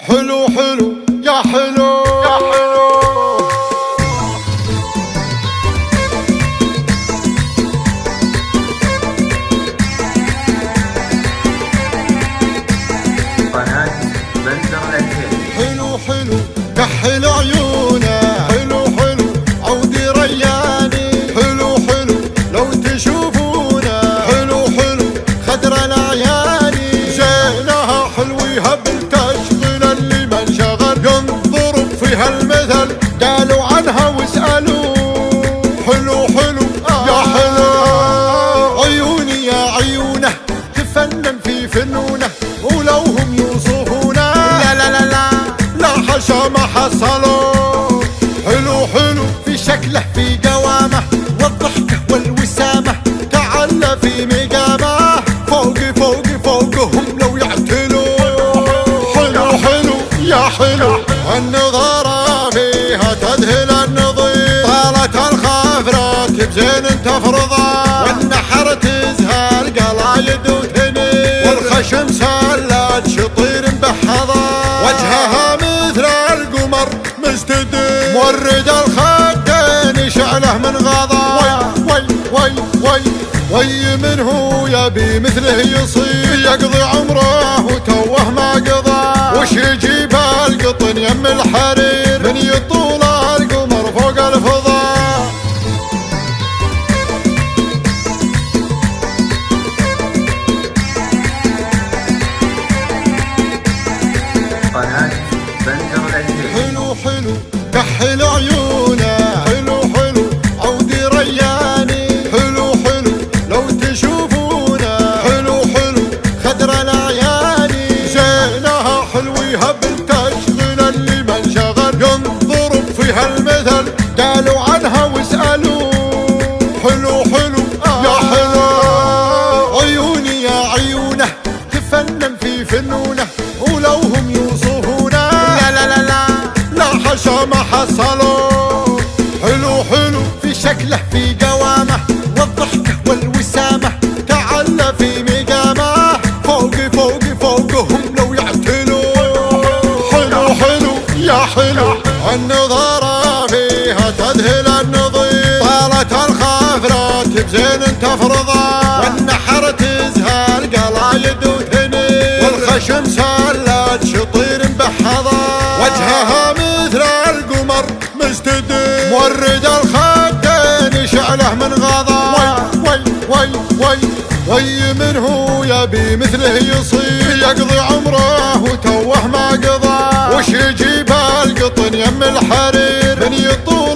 حلو حلو يا حلو يا حلو. قناة بندر العتيبي. حلو حلو كحل عيونه، حلو حلو عودي رياني، حلو حلو لو تشوفونه، حلو حلو خدر العياني، زينها حلويها بالتشغيل اللي من شغل ينضرب فيها المثل قالوا عنها واسألوا. حلو حلو يا حلو عيوني يا عيونه تفنن في فنونه، ولو هم يوصفونه لا لا لا لا لا حشا ما حصلوا. حلو حلو في شكله في قوامه والضحكه والوسامه، تعلى في مقامه فوقي فوقي فوقهم لو يعتلوا. حلو حلو يا حلو النظاره فيها تذهل النظير، طالت الخافرات بزين تفرضها، والنحر تزهر قلايد وتنير، والخشم سلات شطير مبحضه، وجهها مثل القمر مستدير، مورد الخدين شعله من غضا. وي وي وي وي من هو يبي مثله يصير، يقضي عمره وتوه ما قضى، وش يجيب القطن يم الحرير، من يطول القمر فوق الفضاء. قناة بندر العتيبي. حلو حلو كحل عيونه، حلو حلو عودي رياني، حلو حلو لو تشوفونه، حلو حلو خدر العياني، زينها حلويها بالتشغيل اللي من شغل ينضرب فيها المثل قالوا عنها واسألوا. حلو حلو يا حلو عيوني يا عيونه تفنن في فنونه، ولو هم يوصفونه لا لا لا لا لا حشا ما حصلوا. حلو حلو في شكله في قوامه والضحكه والوسامه، تعلى في مقامه فوقي فوقي فوقهم لو يعتلوا. حلو حلو يا حلو النظاره فيها تذهل النظير، طالت الخافرات بزين تفرضها، والنحر تزهر قلايد وتنير، والخشم سلات شطير مبحضه، وجهها مثل القمر مستدير، مورد الخدين شعله من غضا. وي وي وي وي من هو يبي مثله يصير، يقضي عمره وتوه ما قضى، وش يجيب القطن يم الحرير، من يطول